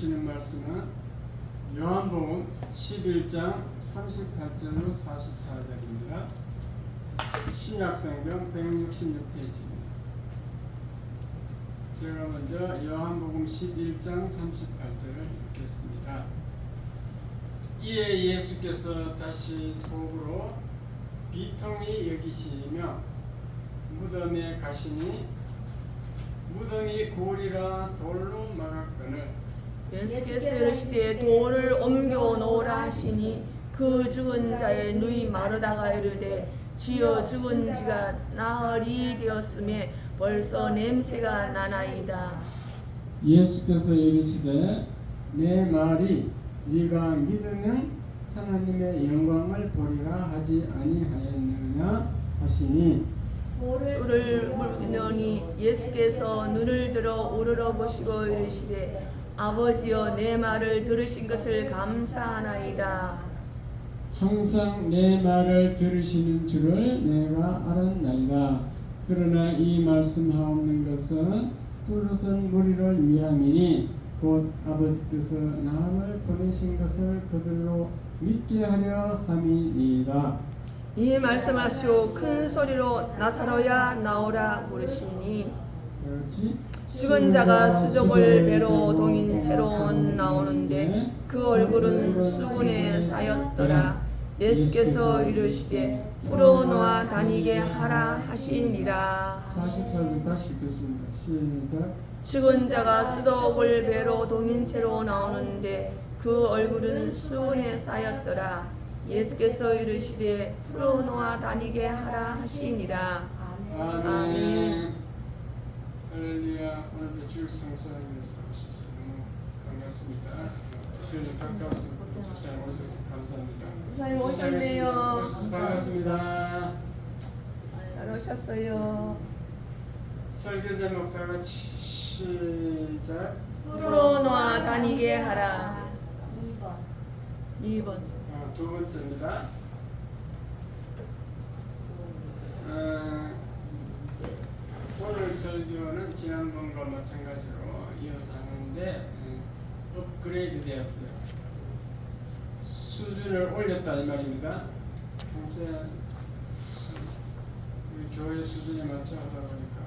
주시는 말씀은 요한복음 11장 38절로 44절입니다. 신약성경 166페이지입니다. 제가 먼저 요한복음 11장 38절을 읽겠습니다. 이에 예수께서 다시 속으로 비통히 여기시며 무덤에 가시니 무덤이 고리라 돌로 막았거늘 예수께서 이르시되 돌을 옮겨 놓으라 하시니 그 죽은 자의 누이 마르다가 이르되 주여 죽은 지가 나흘이 되었음에 벌써 냄새가 나나이다. 예수께서 이르시되 내 말이 네가 믿으면 하나님의 영광을 보리라 하지 아니하였느냐 하시니 돌을 물으니 예수께서 눈을 들어 우러러 보시고 이르시되 아버지여 내 말을 들으신 것을 감사하나이다. 항상 내 말을 들으시는 줄을 내가 알았나이다. 그러나 이 말씀하옵는 것은 둘러선 무리를 위함이니 곧 아버지께서 나를 보내신 것을 그들로 믿게 하려 함이니이다. 이 말씀하시오 큰 소리로 나사로야 나오라 부르시니 죽은 자가 수족을 배로 동인 채로 나오는데 그 얼굴은 수분에 쌓였더라. 예수께서 이르시되 풀어놓아 다니게 하라 하시니라. 44절 다시 읽겠습니다. 시작. 죽은 자가 수족을 배로 동인 채로 나오는데 그 얼굴은 수분에 쌓였더라. 예수께서 이르시되 풀어놓아 다니게 하라 하시니라. 아멘. 할렐루야. 오늘도 주일 성수하기 위해서 오셔서 너무 반갑습니다. 특별히 가까우신 집사님 오셔서 감사합니다. 집사님 오셨네요. 오셔서 반갑습니다. 잘 오셨어요. 설교 제목 다 같이 시작. 풀어놓아 다니게 하라. 2번. 두 번째입니다. 오늘 설교는 지난번과 마찬가지로 이어서 하는데 업그레이드 되었어요. 수준을 올렸다 이 말입니다. 평소에 우리 교회 수준에 맞춰 하다 보니까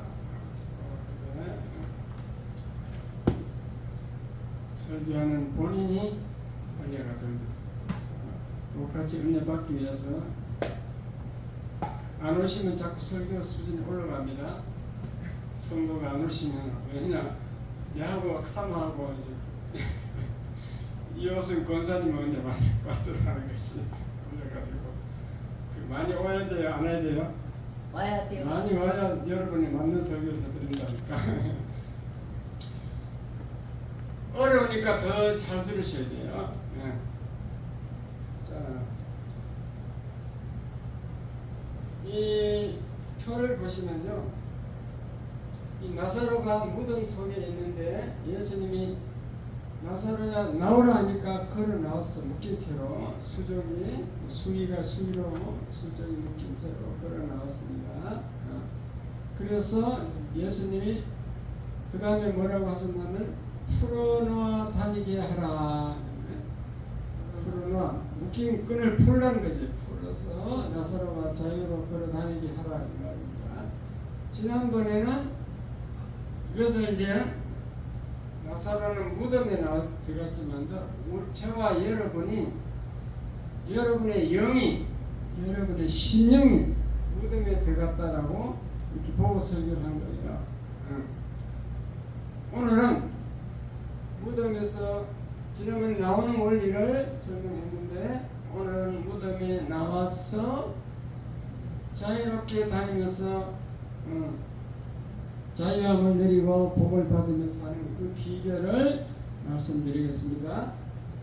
설교하는 본인이 은혜가 됩니다. 똑같이 은혜 받기 위해서 안 오시면 자꾸 설교 수준이 올라갑니다. 성도가 안 오시면 왜냐 야하고 카마하고 이제 이것은 권사님 은혜 받으라는 것이 올려가지고 많이 와야 돼요, 안 와야 돼요? 와야 돼요. 많이 와야 여러분이 맞는 설교를 해드린다니까. 어려우니까 더 잘 들으셔야 돼요. 네. 자, 이 표를 보시면요, 이 나사로가 무덤 속에 있는데 예수님이 나사로야 나오라 하니까 걸어 나왔어. 묶인 채로 수족이 수위로 수족이 묶인 채로 걸어 나왔습니다. 그래서 예수님이 그 다음에 뭐라고 하셨냐면 풀어놓아 다니게 하라. 풀어놓아 묶인 끈을 풀라는 거지. 풀어서 나사로가 자유로 걸어 다니게 하라 이 말입니다. 지난번에는 이것을 이제 나사로는 무덤에 들어갔지만도 우리 저와 여러분이 여러분의 영이 여러분의 신령이 무덤에 들어갔다라고 이렇게 보고 설교를 한 거예요. 오늘은 무덤에서 지난번에 나오는 원리를 설명했는데 오늘은 무덤에 나와서 자유롭게 다니면서 자유함을 누리고 복을 받으면서 하는 그 비결을 말씀드리겠습니다.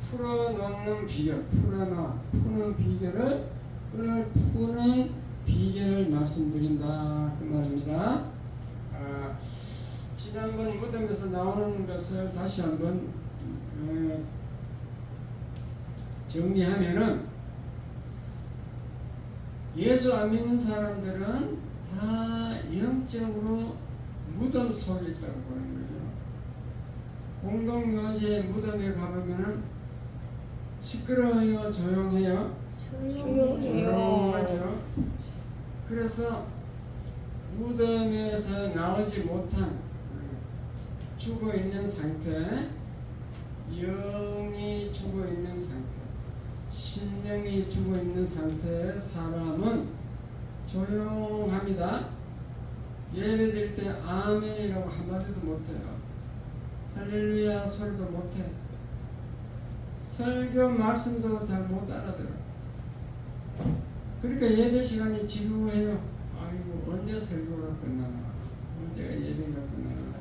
풀어놓는 비결, 푸는 비결을 끈을 푸는 비결을 말씀드린다 그 말입니다. 지난번 무덤에서 나오는 것을 다시 한번 정리하면은 예수 안 믿는 사람들은 다 영적으로 무덤 속에 있다고 보는 거예요. 공동묘지의 무덤에 가보면은 시끄러워요, 조용해요? 조용하죠. 그래서 무덤에서 나오지 못한 죽어 있는 상태, 영이 죽어 있는 상태, 신령이 죽어 있는 상태의 사람은 조용합니다. 예배드릴 때 아멘이라고 한마디도 못해요. 할렐루야 소리도 못해. 설교 말씀도 잘 못 알아들어. 그러니까 예배 시간이 지루해요. 아이고 언제 설교가 끝나나, 언제가 예배가 끝나나.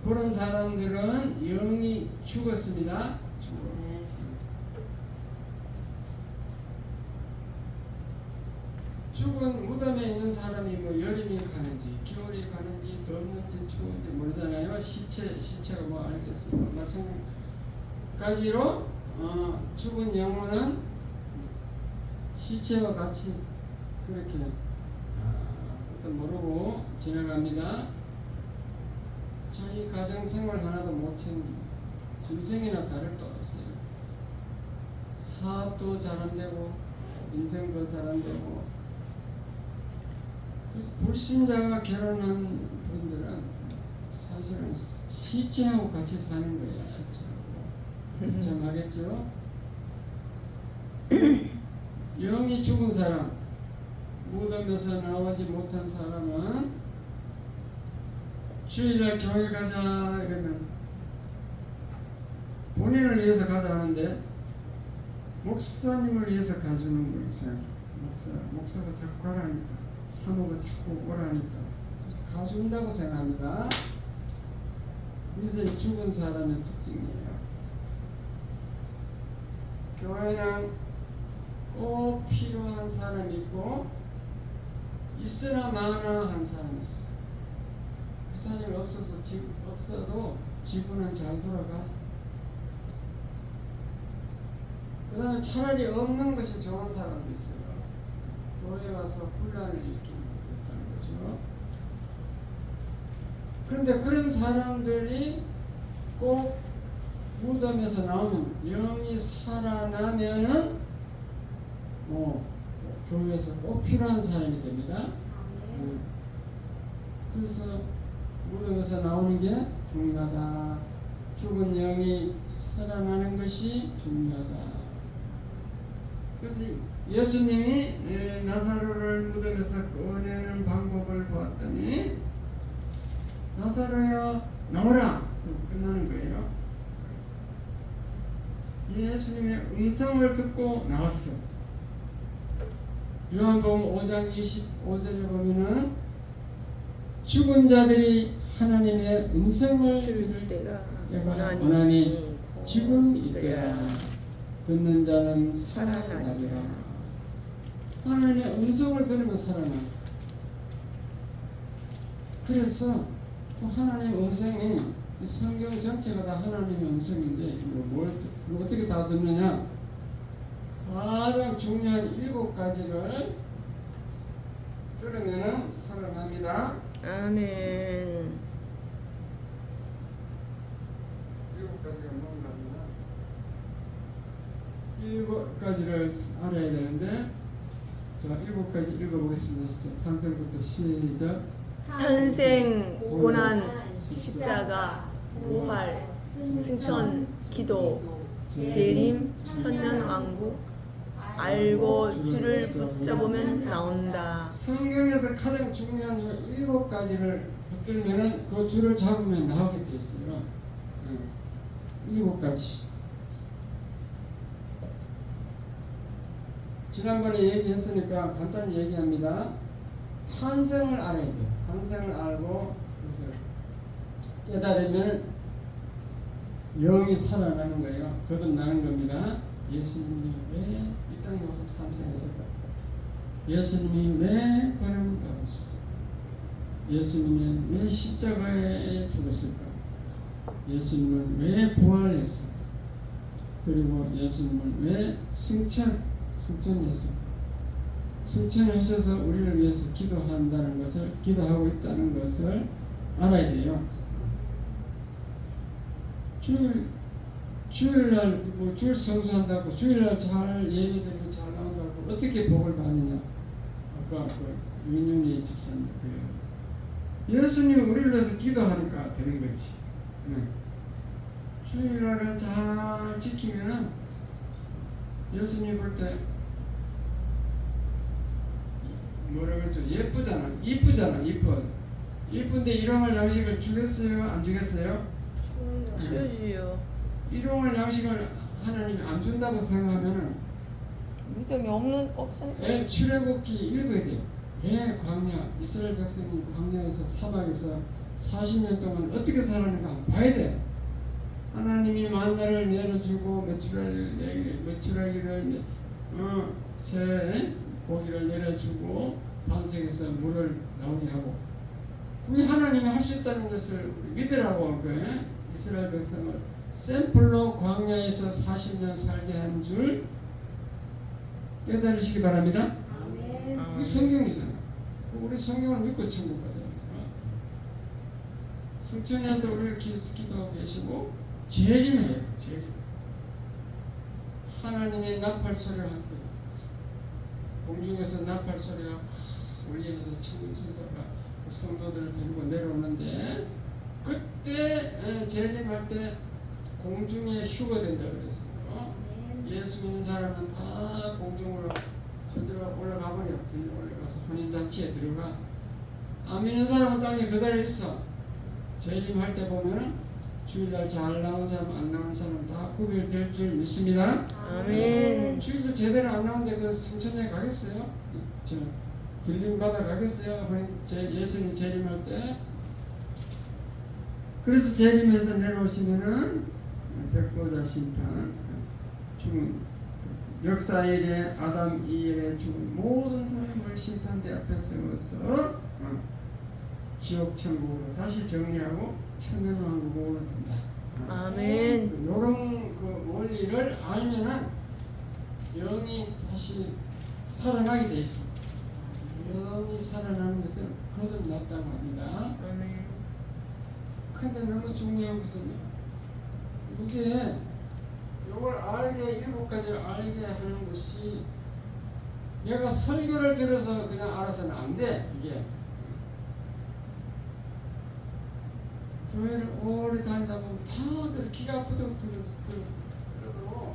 그런 사람들은 영이 죽었습니다. 죽은 무덤에 있는 사람이 뭐 여름이 가는지 겨울이 가는지 덥는지 추운지 모르잖아요. 시체가 뭐 알겠어요. 마찬가지로 죽은 영혼은 시체와 같이 그렇게 어떤 모르고 지나갑니다. 자기 가정생활 하나도 못 챙깁니다. 짐승이나 다를 바 없어요. 사업도 잘 안 되고 인생도 잘 안 되고. 그래서 불신자가 결혼한 분들은 사실은 시체하고 같이 사는 거예요. 시체하고. 이참하겠죠? 영이 죽은 사람, 무덤에서 나오지 못한 사람은 주일날 교회 가자 이러면 본인을 위해서 가자 하는데 목사님을 위해서 가주는 걸 생각해요. 목사가 자꾸 가라니까, 사모가 자꾸 오라니까, 그래서 가준다고 생각합니다. 이제 죽은 사람의 특징이에요. 교회는 꼭 필요한 사람이 있고 있으나 마나 한 사람이 있어. 그 사람이 없어도 지구는 잘 돌아가. 그 다음에 차라리 없는 것이 좋은 사람도 있어요. 교회에 와서 분란을 일으키는 것도 있다는 거죠. 그런데 그런 사람들이 꼭 무덤에서 나오면, 영이 살아나면은 교회에서 꼭 필요한 사람이 됩니다. 그래서 무덤에서 나오는 게 중요하다. 죽은 영이 살아나는 것이 중요하다. 그래서 예수님이 나사로를 무덤에서 꺼내는 방법을 보았더니 나사로야 나오라! 끝나는 거예요. 예수님의 음성을 듣고 나왔어. 요한복음 5장 25절에 보면은 죽은 자들이 하나님의 음성을 들을 때가 원하니 지금 이때라. 듣는 자는 살아나리라. 하나님의 음성을 들으면 살아나. 그래서 하나님의 음성이, 성경 전체가 다 하나님의 음성인데 뭘 어떻게 다 듣느냐? 가장 중요한 7가지를 들으면은 살아납니다. 아멘. 7가지가 뭔가 합니다. 7가지를 알아야 되는데, 자, 7가지 읽어보겠습니다. 탄생부터 시작. 탄생, 고난, 십자가, 부활, 승천, 기도, 재림, 천년왕국. 알고 주를 붙잡으면 나온다. 성경에서 가장 중요한 7가지를 붙들면은 그 줄을 잡으면 나오게 돼 있어요. 7가지. 지난번에 얘기했으니까 간단히 얘기합니다. 탄생을 알아야 돼요. 탄생을 알고 그래서 깨달으면 영이 살아나는 거예요. 거듭나는 겁니다. 예수님이 왜 이 땅에 와서 탄생했을까? 예수님이 왜 고난을 받으셨을까? 예수님이 왜 십자가에 죽었을까? 예수님은 왜 부활했을까? 그리고 예수님은 왜 승천했을까? 승천하셔서 우리를 위해서 기도하고 있다는 것을 알아야 돼요. 주일날 뭐 주일 성수한다고 주일날 잘 예배드리고 잘 나온다고 어떻게 복을 받느냐? 아까 그 윤윤희 집사님 그래요. 예수님이 우리를 위해서 기도하니까 되는 거지. 주일날을 잘 지키면은 예수님 볼 때 뭐라 그랬죠? 예쁘잖아. 이쁜데 일용할 양식을 주겠어요? 안 주겠어요? 주지요. 일용할 양식을 하나님이 안 준다고 생각하면은 믿음이 없으니까. 출애굽기 읽어야 돼요. 광야 이스라엘 백성이 광야에서 사막에서 40년 동안 어떻게 살았는가 봐야 돼. 하나님이 만나를 내려주고 메추라기를 새 고기를 내려주고 반석에서 물을 나오게 하고 그게 하나님이 할 수 있다는 것을 믿으라고 이스라엘 백성을 샘플로 광야에서 40년 살게 한 줄 깨달으시기 바랍니다. 그게 성경이잖아. 우리 성경을 믿고 천국 가잖아. 성천에서 우리를 기도하고 계시고 재림해요. 재림. 하나님의 나팔 소리가 함께 공중에서 나팔 소리가 울리면서 천사가 성도들을 데리고 내려오는데 그때 재림할 때 공중에 휴거된다 그랬어요. 예수 믿는 사람은 다 공중으로 저절로 올라가 버려. 올라가서 혼인잔치에 들어가. 안 믿는 사람은 땅에 그대로 있어. 재림할 때 보면은 주일날 잘 나온 사람 안 나온 사람 다 구별될 줄 믿습니다. 아멘. 주일도 제대로 안 나오는데 그 승천에 가겠어요? 저 들림 받아 가겠어요? 예수님 재림할 때. 그래서 재림해서 내려오시면은 백보자 심판, 죽은 역사 일에 아담 이일에 죽은 모든 사람을 심판대 앞에 세워서 지옥 천국으로 다시 정리하고 천년왕국으로 된다. 아멘. 요런 그 원리를 알면은 영이 다시 살아나게 돼 있어. 영이 살아나는 것은 거듭났다고 합니다. 아멘. 근데 너무 중요한 것은 이게 요걸 알게 7가지를 알게 하는 것이 내가 설교를 들어서 그냥 알아서는 안 돼. 이게 교회를 오래 다니다 보면 다들 귀가 아프다고 들었어. 그래도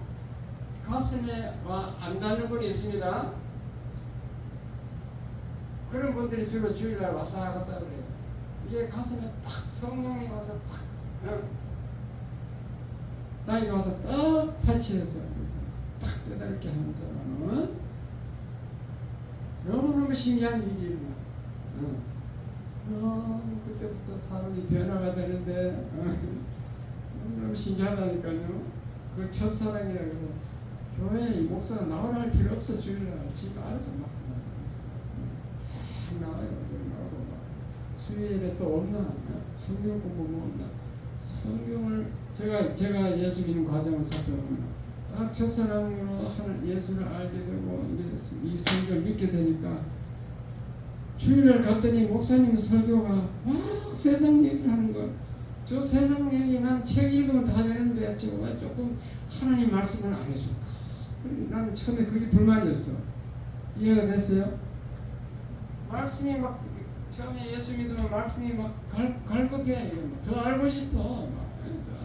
가슴에 안 닿는 분이 있습니다. 그런 분들이 주로 주일날 왔다 갔다 그래요. 이게 가슴에 딱 성령이 와서 딱 나에게 와서 딱 터치해서 딱 깨닫게 하는 사람은 너무너무 신기한 일이 일어나. 그때부터 사람이 변화가 되는데 너무 신기하다니까요. 그 첫사랑이라고 교회에 목사가 나오라 할 필요 없어. 주일날 지금 알아서 막 나와요. 나오고 막 수요일에 또 없나? 성경 공부 뭐 없나? 성경을 제가 예수 믿는 과정을 살펴보면 딱 첫사랑으로 하는 예수를 알게 되고 이제 이 성경을 믿게 되니까 주일날 갔더니 목사님 설교가 막 세상 얘기를 하는 거. 저 세상 얘기 난 책 읽으면 다 되는데 저 왜 조금 하나님 말씀을 안 해줄까? 나는 처음에 그게 불만이었어. 이해가 됐어요? 말씀이 막 처음에 예수 믿으면 말씀이 막 갈급해. 더 알고 싶어. 더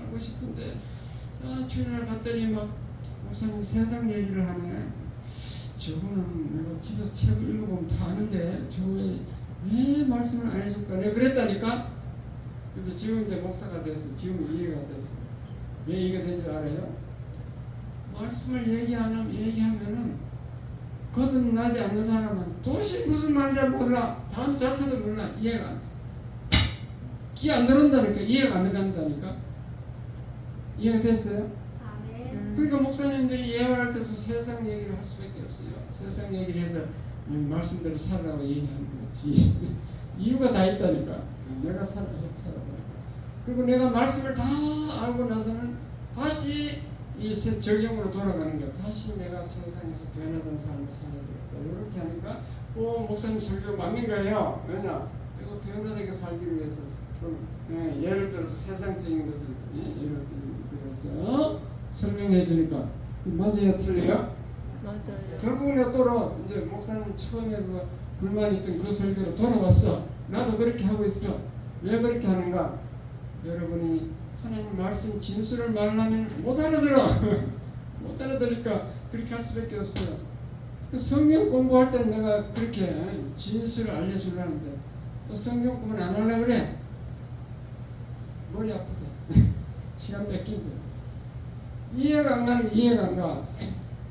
알고 싶은데 주일날 갔더니 막 목사님 세상 얘기를 하네. 저거는 내가 집에서 책을 읽어보면 다 아는데 왜 말씀을 안 해줄까? 내가 그랬다니까. 근데 지금 이제 목사가 됐어. 지금 이해가 됐어. 왜 이해가 된 줄 알아요? 말씀을 얘기하면은 거듭나지 않는 사람은 도대체 무슨 말인지 몰라. 단어 자체도 몰라. 이해가 안 돼. 귀 안 들어온다니까. 이해가 안 된다니까. 이해가 됐어요? 그러니까 목사님들이 예언할 때서 세상 얘기를 할 수밖에 없어요. 세상 얘기를 해서 말씀대로 살라고 얘기하는 거지. 이유가 다 있다니까. 내가 살아보니까. 그리고 내가 말씀을 다 알고 나서는 다시 이 적용으로 돌아가는 거야. 다시 내가 세상에서 변화된 삶을 살아야겠다. 이렇게 하니까 목사님 설교 맞는 거예요. 왜냐? 내가 변화되게 살기 위해서 예를 들어서 세상적인 것을 예를 들어서 설명해 주니까 그 맞아요, 틀려요? 맞아요. 결국은 내가 이제 목사님 처음에 그 불만 있던 그 설교로 돌아왔어. 나도 그렇게 하고 있어. 왜 그렇게 하는가? 여러분이 하나님 말씀 진술을 말하면 못 알아들어. 못 알아들으니까 그렇게 할 수밖에 없어요. 성경 공부할 때 내가 그렇게 진술을 알려주려는데 또 성경 공부는 안 하려고 그래. 머리 아프대. 시간 뺏긴대. 이해가 안 가는 게 이해가 안 가.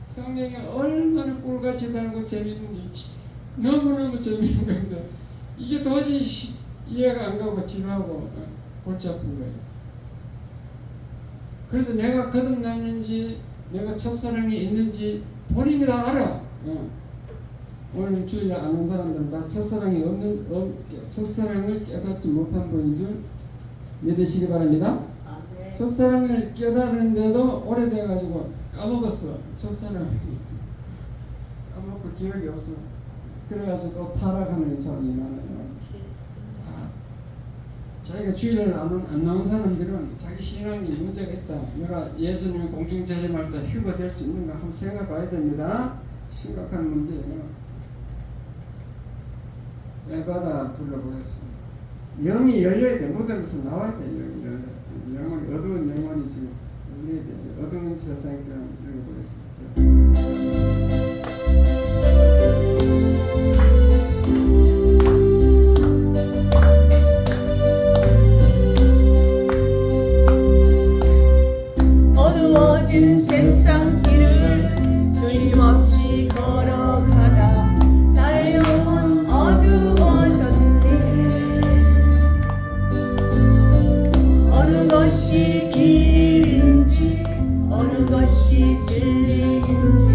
성경이 얼마나 꿀같이 달고 재미있는 일이지. 너무너무 재미있는 건데 이게 도저히 이해가 안 가고 지루하고 골치 아픈 거예요. 그래서 내가 거듭났는지 내가 첫사랑이 있는지 본인이 다 알아. 오늘 주일에 아는 사람들은 다 첫사랑을 깨닫지 못한 분인 줄 믿으시기 바랍니다. 첫사랑을 깨달았는데도 오래돼가지고 까먹었어. 첫사랑 까먹고 기억이 없어. 그래가지고 또 타락하는 사람이 많아요. 자기가 주일을 안 나온 사람들은 자기 신앙이 문제가 있다. 내가 예수님 공중재림할 때 휴가 될 수 있는가 한번 생각해 봐야 됩니다. 심각한 문제예요. 에바다 불러보겠습니다. 영이 열려야 돼. 무덤에서 나와야 돼. 영은 어두운 영혼이 지금 열려야 돼. 어두운 세상에 열려보겠습니다. 어두워진 세상 길을 주님 없이 걸어가다 나의 영혼 어두워졌네. 어느 것이 길인지 어느 것이 진리인지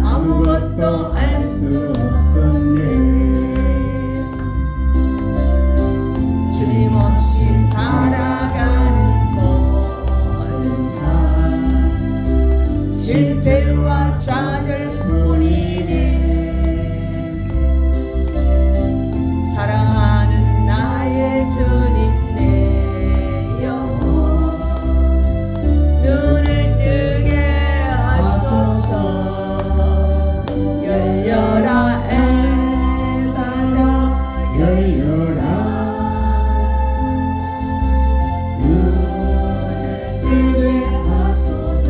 아무것도 알 수 없었네. 주님 없이 살아가는 모든 삶 실패와 좌절뿐이네. 사랑하는 나의 주님 내 영혼 눈을 뜨게 하소서. 열려라 에바다 열려라. 눈을 뜨게 하소서.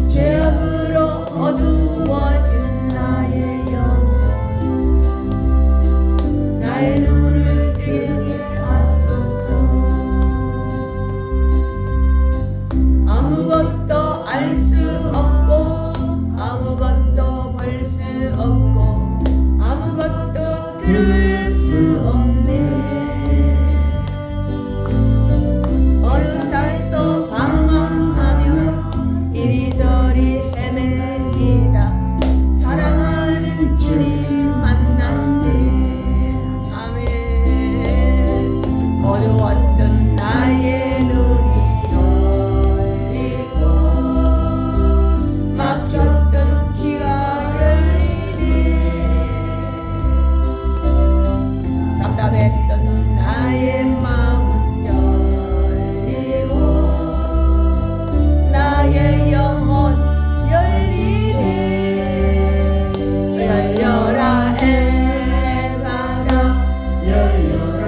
죄악으로 어두워진 나의 영혼 나의 눈을 뜨게 하소서. 아무것도 알 수 없고 아무것도 볼 수 없고 아무것도 들을 수 없네. 어느 살서 방황하며 이리저리 헤매이다 사랑하는 주님 만났네. 아멘. 어두웠던 나의 눈이 열리고 막혔던 귀가 열리네. 답답했던 나의 마음 열리고 나의 영혼 열리네. 열려라 에바다 열려라.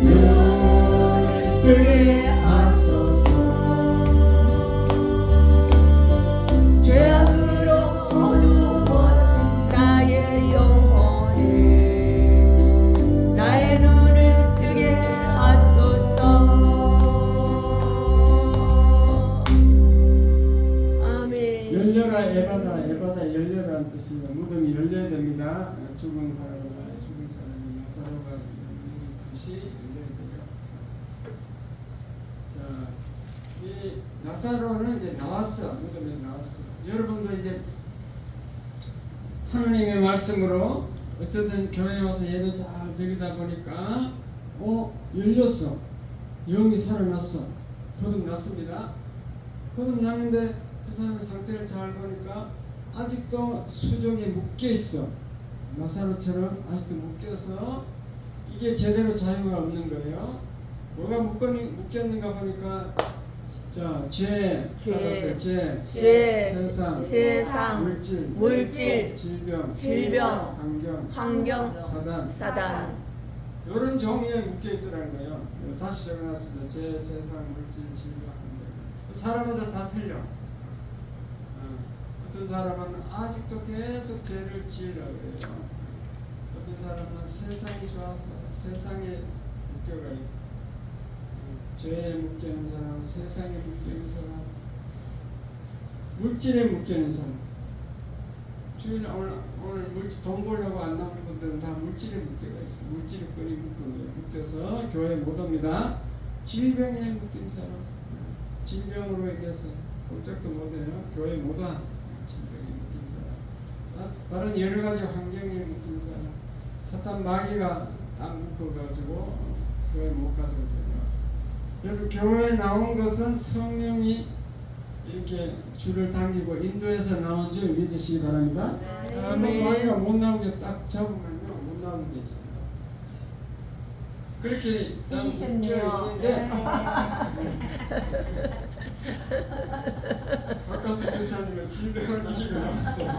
눈을 뜨게 하소서. 죄악으로 어두워진 나의 영혼을 나의 눈을 뜨게 하소서. 아멘. 열려라 에바다. 에바다 열려라는 뜻입니다. 무덤이 열려야 됩니다. 죽은 사람이나 나사로가 열리는 것이 열려야 돼요. 자, 이 나사로는 이제 나왔어. 무덤에 나왔어. 여러분도 이제 하나님의 말씀으로 어쨌든 교회에 와서 예배 잘 드리다 보니까 열렸어. 영이 살아났어. 거듭났습니다. 거듭났는데 그 사람의 상태를 잘 보니까 아직도 수족에 묶여 있어. 나사로처럼 아직도 묶여서 이게 제대로 자유가 없는 거예요. 뭐가 묶였는가 보니까 자, 죄, 받았어요. 죄, 세상, 물질, 질병, 환경, 사단. 이런 종류에 묶여 있더라는 거예요. 다시 적어놨습니다. 죄, 세상, 물질, 질병, 환경. 사람마다 다 틀려. 어떤 사람은 아직도 계속 죄를 지으려고 그래요. 어떤 사람은 세상이 좋아서 세상에 묶여가 있고, 죄에 묶여있는 사람, 세상에 묶여있는 사람, 물질에 묶여있는 사람. 주일 오늘 물질 돈 벌려고 안 나오는 분들은 다 물질에 묶여가 있어. 물질에 끈이 묶은 거예요. 묶여서 교회 못 옵니다. 질병에 묶인 사람, 질병으로 인해서 꼼짝도 못해요. 교회 못 와. 질병에 묶인 사람, 다른 여러 가지 환경에 묶인 사람, 사탄 마귀가 딱 묶어가지고 교회 못 가도록 해요. 여러분, 교회에 나온 것은 성령이 이렇게 줄을 당기고 인도해서 나온 줄 믿으시기 바랍니다. 사탄 마귀가 못 나오게 딱 잡으면요, 못 나오는 게 있어요. 그렇게 딱 묶여 있는데 박가수 집사님은 질병을 이기고 나왔어요.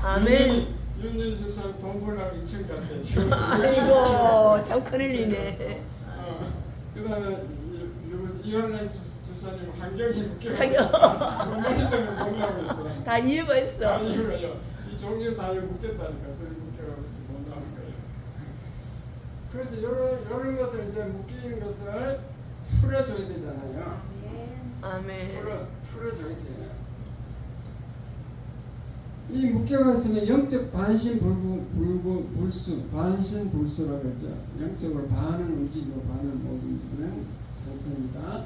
아멘. 윤일 집사님 돈 벌라고 2층 갔대 지금. 아이고 참 큰일이네. 그 다음에 이현란 집사님 환경이 묶여. 어머니 때문에 못 나오고 있어. 다 이유가 있어. 다 이유가요. 이 종류 다 묶였다니까. 소리 묶여가고 못 나오는 거예요. 그래서 이런 것을 이제 묶인 것을 풀어줘야 되잖아요. 아멘. 풀어줘야 돼요. 이 묶여가 있으면 영적 반신불수, 반신불수라고 그러죠. 영적으로 반은 움직이고 반은 못 움직이는 상태입니다.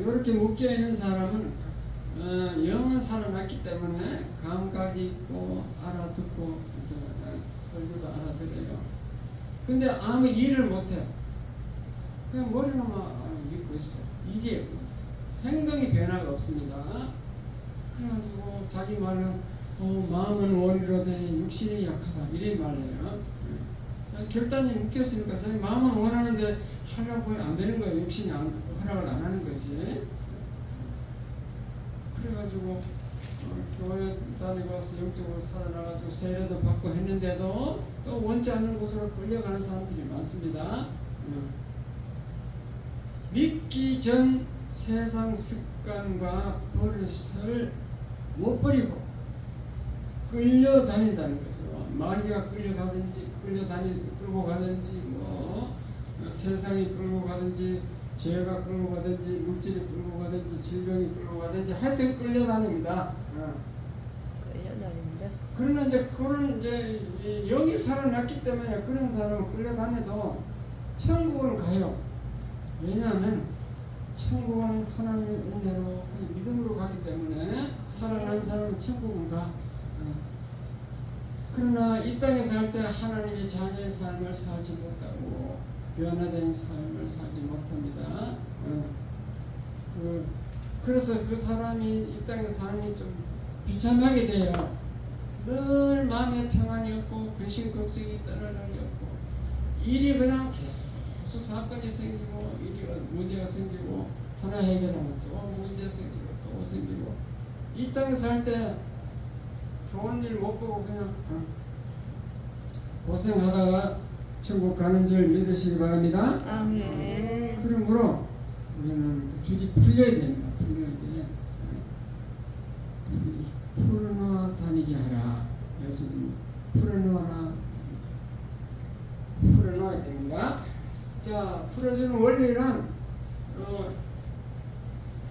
이렇게 묶여 있는 사람은 영은 살아났기 때문에 감각이 있고 알아듣고 설교도 알아들어요. 근데 아무 일을 못해. 그냥 머리로만 믿고 있어. 이게 행동이 변화가 없습니다. 그래가지고 자기 말은 마음은 원이로 돼 육신이 약하다 이런 말이에요. 결단이 묶였으니까 자기 마음은 원하는데 하려고 안 되는 거예요. 육신이 허락을 안 하는 거지. 그래가지고 교회 다니고 와서 영적으로 살아나가지고 세례도 받고 했는데도 또 원치 않는 곳으로 끌려가는 사람들이 많습니다. 믿기 전 세상 습관과 버릇을 못 버리고 끌려다닌다는 거죠. 마귀가 끌고 가든지 세상이 끌고 가든지 죄가 끌고 가든지 물질이 끌고 가든지 질병이 끌고 가든지 하여튼 끌려다닙니다. 끌려다닌다. 그러나 이제 그런 이제 영이 살아났기 때문에 그런 사람은 끌려다녀도 천국은 가요. 왜냐하면 천국은 하나님의 은혜로 믿음으로 가기 때문에 살아난 사람은 천국은 가. 그러나 이 땅에서 할 때 하나님의 자녀의 삶을 살지 못하고 변화된 삶을 살지 못합니다. 그래서 그 사람이 이 땅의 삶이 좀 비참하게 돼요. 늘 마음에 평안이 없고 근심 걱정이 떠날 날이 없고 일이 그냥 계속 사건이 생기고 일이 문제가 생기고 하나 해결하면 또 문제 생기고 또 생기고 이 땅에서 할 때 좋은 일 못 보고 그냥 고생하다가 천국 가는 줄 믿으시기 바랍니다. 아멘. 그러므로 우리는 그 줄이 풀려야 됩니다. 풀려야 돼. 풀어놓아 다니게 하라. 예수님 풀어놓아라. 풀어놓아야 됩니다. 자, 풀어주는 원리는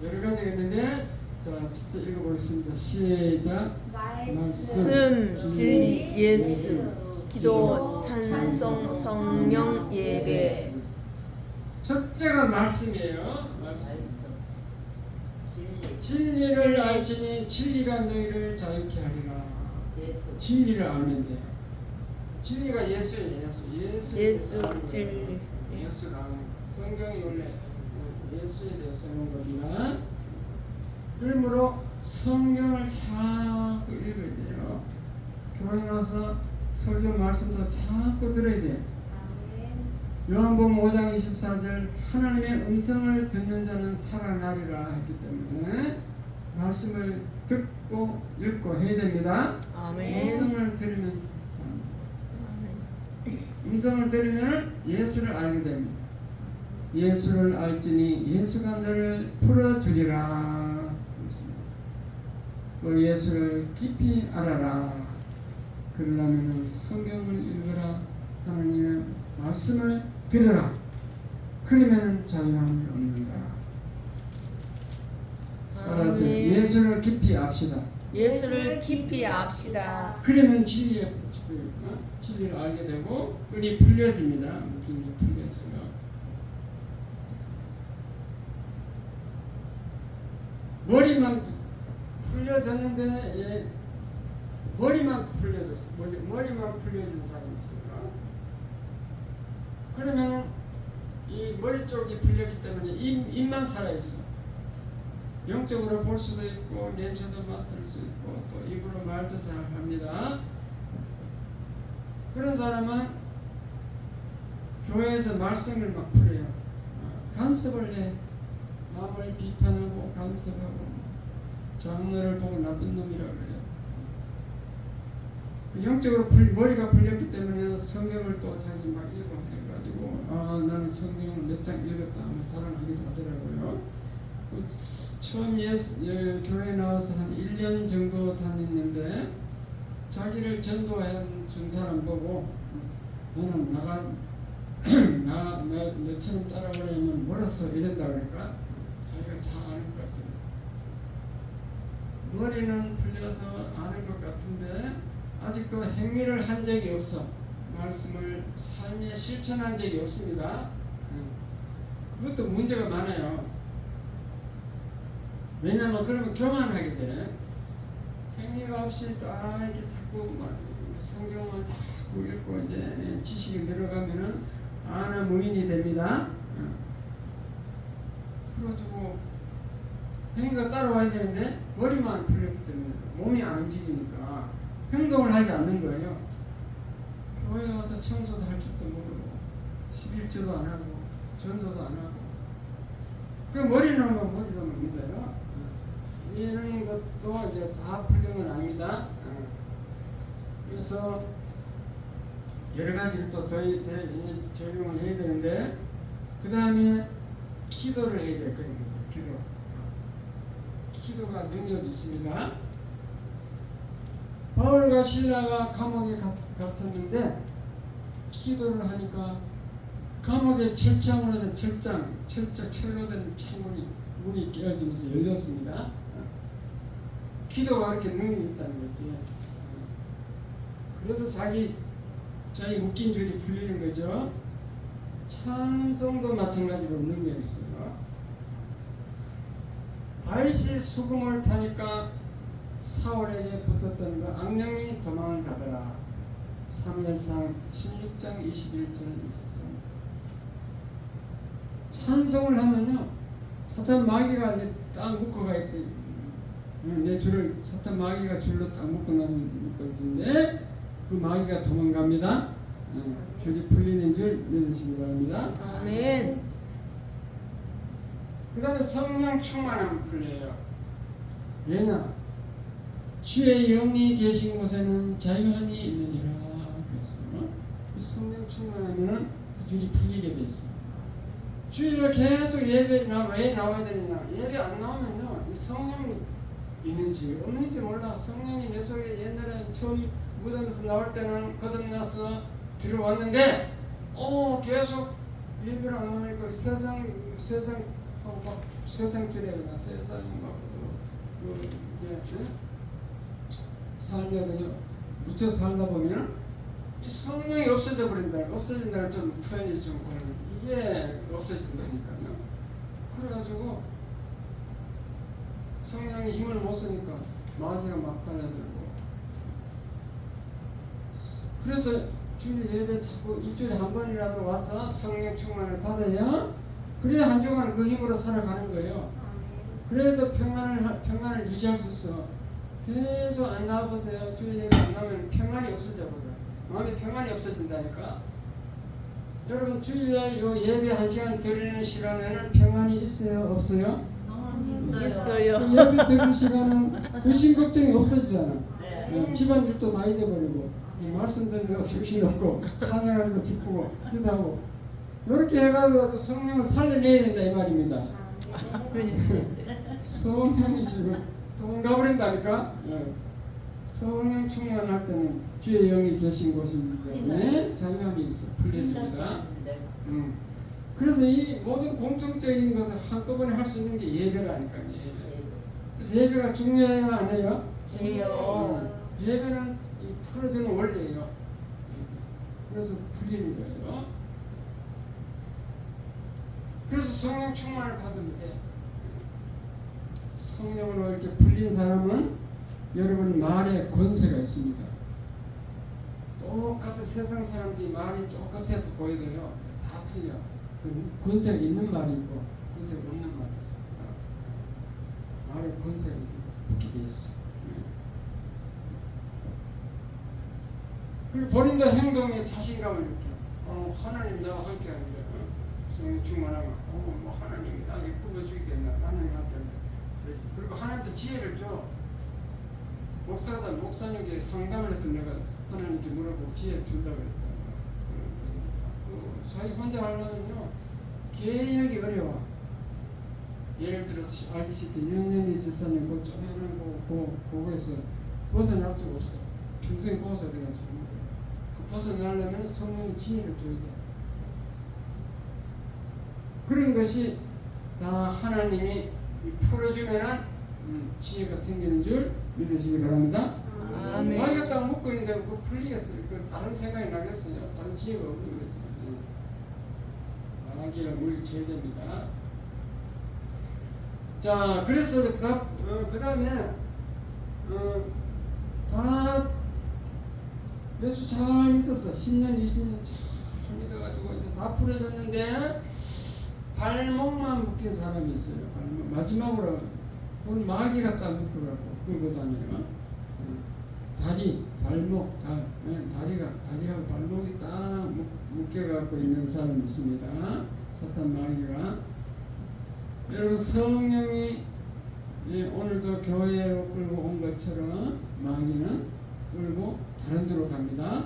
여러 가지가 있는데 자, 진짜 읽어보겠습니다. 시작. 말씀, 진리, 예수, 기도, 찬송, 성령, 예배. 첫째가 말씀이에요. 말씀. 진리를 알지니 진리가 너희를 자유케 하리라. 진리를 알면 돼요. 진리가 예수예요. 예수, 진리. 예수랑 성경이 원래 예수에 대해서 쓰는 겁니다. 그러므로 성경을 자꾸 읽어야 돼요. 교회 와서 설교 말씀도 자꾸 들어야 돼. 요한복음 5장 24절 하나님의 음성을 듣는 자는 살아나리라 했기 때문에 말씀을 듣고 읽고 해야 됩니다. 아멘. 음성을 들으면서 삽니다. 음성을 들으면 예수를 알게 됩니다. 예수를 알지니 예수가 너를 풀어주리라 그랬습니다. 또 예수를 깊이 알아라. 그러려면 성경을 읽으라. 하나님의 말씀을 들으라. 그러면 자유함을 얻는다. 따라서 아멘. 예수를 깊이 압시다. 예수를 깊이 압시다. 그러면 진리를 알게 되고 끈이 풀려집니다. 묶임이 풀려져요. 머리만 풀려졌는데 머리만 풀려졌어. 머리만 풀려진 사람이 있어요. 그러면 이 머리 쪽이 풀렸기 때문에 입만 살아있어. 영적으로 볼 수도 있고 냄새도 맡을 수 있고 또 입으로 말도 잘 합니다. 그런 사람은 교회에서 말씀을 막 풀어요. 간섭을 해. 남을 비판하고 간섭하고 장로를 보고 나쁜 놈이라고 그래요. 영적으로 머리가 풀렸기 때문에 성경을 또 자기 막 읽고 해가지고 나는 성경을 몇 장 읽었다 아마 자랑하기도 하더라고요. 처음 교회 나와서 한 1년 정도 다녔는데 자기를 전도해 준 사람 보고 너는 너처럼 따라오려면 멀었어 이런다 그러니까 자기가 다 아는 것 같아요. 머리는 풀려서 아는 것 같은데 아직도 행위를 한 적이 없어. 말씀을 삶에 실천한 적이 없습니다. 그것도 문제가 많아요. 왜냐하면 그러면 교만하게 돼. 행위가 없이 이렇게 자꾸 성경만 자꾸 읽고 이제 지식이 늘어가면은 아나 무인이 됩니다. 그래가지고 행위가 따라와야 되는데 머리만 풀렸기 때문에 몸이 안 움직이니까 행동을 하지 않는 거예요. 교회에 와서 청소도 할 줄도 모르고 11조도 안 하고 전도도 안 하고 그 머리로만 믿어요. 이런 것도 이제 다 풀린 건 아닙니다. 그래서 여러 가지를 또 더 적용을 해야 되는데 그 다음에 기도를 해야 돼요. 그런 겁니다. 기도가 능력이 있습니다. 바울과 실라가 감옥에 갇혔는데 기도를 하니까 감옥에 철장으로 된 철로 된 문이 깨어지면서 열렸습니다. 기도가 그렇게 능력이 있다는 거지. 그래서 자기 묶인 줄이 풀리는 거죠. 찬송도 마찬가지로 능력이 있어요. 다윗이 수금을 타니까 사울에게 붙었던 그 악령이 도망을 가더라. 사무엘상 16장 21절 23절. 찬송을 하면요 사탄 마귀가 딱 묶어가 있대. 내 줄을 사탄 마귀가 줄로 딱 묶었는데 그 마귀가 도망갑니다. 줄이 풀리는 줄 믿으시기 바랍니다. 아멘. 그 다음에 성령 충만하면 풀려요. 왜냐? 주의 영이 계신 곳에는 자유함이 있느니라 그랬어요. 성령 충만하면 그 줄이 풀리게 돼 있어요. 주일날 계속 예배 왜 나와야 되느냐? 예배 안 나오면요 이 성령이 있는지 없는지 몰라. 성령이 내 속에 옛날에 처음 무덤에서 나올 때는 거듭나서 들어왔는데 계속 예배를 안 나오니까 세상 줄에나 세상 살며 그냥 묻혀 살다 보면 이 성령이 없어져 버린다. 없어진다는 좀 표현이 좀 이게 없어진다니까요. 그래가지고 성령이 힘을 못 쓰니까 마귀가 막 달려들고. 그래서 주일 예배 자꾸 일주일에 한 번이라도 와서 성령 충만을 받아야 그래야 한 주간 그 힘으로 살아가는 거예요. 그래도 평안을 유지할 수 있어. 계속 안 나와보세요. 주일 예배 안 나오면 평안이 없어져 버려요. 마음에 평안이 없어진다니까. 여러분 주일날 요 예배 1시간 드리는 시간에는 평안이 있어요? 없어요? 있어요. 그 예배 드리는 시간은 근심 걱정이 없어지잖아. 네. 집안일도 다 잊어버리고 이 말씀 듣는 거 정신없고 찬양하는 거 기쁘고 기도하고 이렇게 해가지고 성령을 살려내야 된다 이 말입니다. 성령이 지금 돈 가버린다니까. 성령 충만할 때는 주의 영이 계신 곳이기 때문에 자유함이 있어 풀려집니다. 그래서 이 모든 공통적인 것을 한꺼번에 할 수 있는 게 예배라니까요. 예배. 그래서 예배가 중요해요, 안 해요? 해요. 예배는 이 풀어주는 원리예요. 그래서 풀리는 거예요. 그래서 성령 충만을 받으면 돼. 성령으로 이렇게 풀린 사람은 여러분 말에 권세가 있습니다. 똑같은 세상 사람들이 말이 똑같아 보여도요 다 틀려. 권세가 있는 말이 있고 권세가 없는 말이 있어. 말에 권세가 붙게 돼 있어. 그리고 본인도 행동에 자신감을 느껴. 하나님 나와 함께 하는데 성령 충만하면 뭐 하나님이 나를 품어주겠나 하나님 함께 하는데. 그리고 하나님도 지혜를 줘. 목사다 목사님께 상담을 했던 내가 하나님께 물어보고 지혜를 준다고 그랬잖아요. 자기 혼자 하려면요 계획이 어려워. 예를 들어서 알다시피 윤영희 집사님 그 조그만한 그거에서 벗어날 수가 없어. 평생 거기서 그냥 죽는 거예요. 벗어나려면 성령의 지혜를 줘야 돼. 그런 것이 다 하나님이 풀어주면은 지혜가 생기는 줄 믿으시기 바랍니다. 아멘. 마귀가 딱 묶고 있는데 그거 풀리겠어요? 그 다른 생각이 나겠어요? 다른 지혜가 없는 거지. 마귀를 물리쳐야 됩니다. 자, 그래서 그 다음에 다 예수 잘 믿었어. 10년, 20년 잘 믿어가지고 이제 다 풀어졌는데 발목만 묶인 사람이 있어요. 발목. 마지막으로 그건 마귀가 딱 묶어갖고 끌고 다녀요. 다리, 발목, 다리하고 발목이 딱 묶여갖고 있는 사람이 있습니다. 사탄 마귀가. 여러분 성령이 오늘도 교회로 끌고 온 것처럼 마귀는 끌고 다른 데로 갑니다.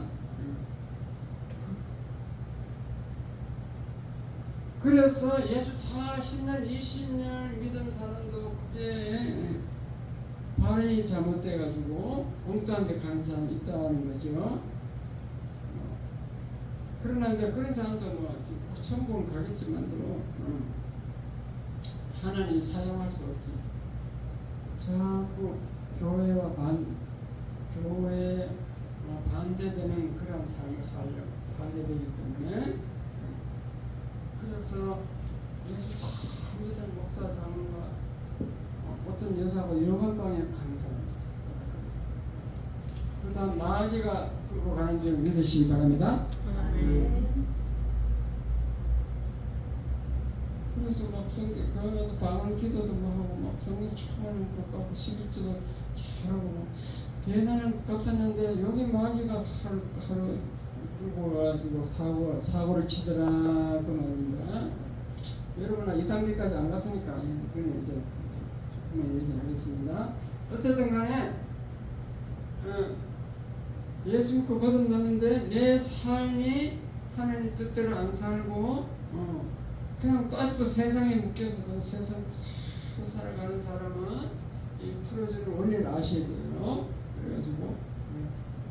그래서 예수 잘 10년, 20년 믿은 사람도 그게 발이 잘못돼가지고 엉뚱한 데 가는 사람이 있다는 거죠. 그러나 이제 그런 사람도 뭐 천국은 가겠지만도 하나님이 사용할 수 없지. 자꾸 교회와 반대되는 그런 삶을 살게 되기 때문에 그래서 예수 잘 믿은 목사 장로가 어떤 여자가 영화방에 가는 사람이 있어. 그 다음 마귀가 끌고 가는 줄 믿으시기 바랍니다. 그래서 막 그러면서 방언 기도도 뭐 하고 막 성령 충만한 것 같고 11조도 잘하고 뭐 대단한 것 같았는데 여기 마귀가 하루 끌고 가지고 사고를 치더라 그 말입니다. 여러분 이 단계까지 안 갔으니까 그건 이제 조금만 얘기하겠습니다. 어쨌든 간에 예수 믿고 거듭났는데 내 삶이 하나님 뜻대로 안 살고 그냥 또 아직도 세상에 묶여서 세상 그대로 살아가는 사람은 이 풀어주는 원리를 아셔야 돼요. 그래가지고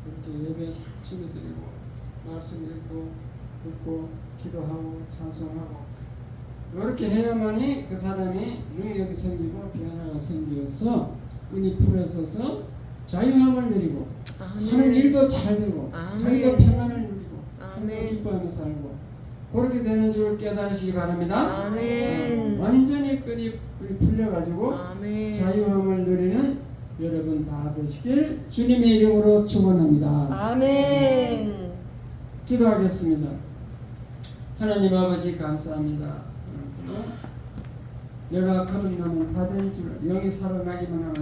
이렇게 예배 열심히 드리고 말씀 읽고 듣고 기도하고 찬송하고 이렇게 해야만이 그 사람이 능력이 생기고 변화가 생겨서 끈이 풀어져서 자유함을 누리고 하는 일도 잘 되고 자기가 평안을 누리고 항상 기뻐하며 살고 그렇게 되는 줄 깨달으시기 바랍니다. 아멘. 완전히 끈이 풀려가지고 아멘. 자유함을 누리는 여러분 다 되시길 주님의 이름으로 축원합니다. 아멘. 기도하겠습니다. 하나님 아버지 감사합니다. 내가 거듭나면 다 된 줄 영이 살아나기만 하면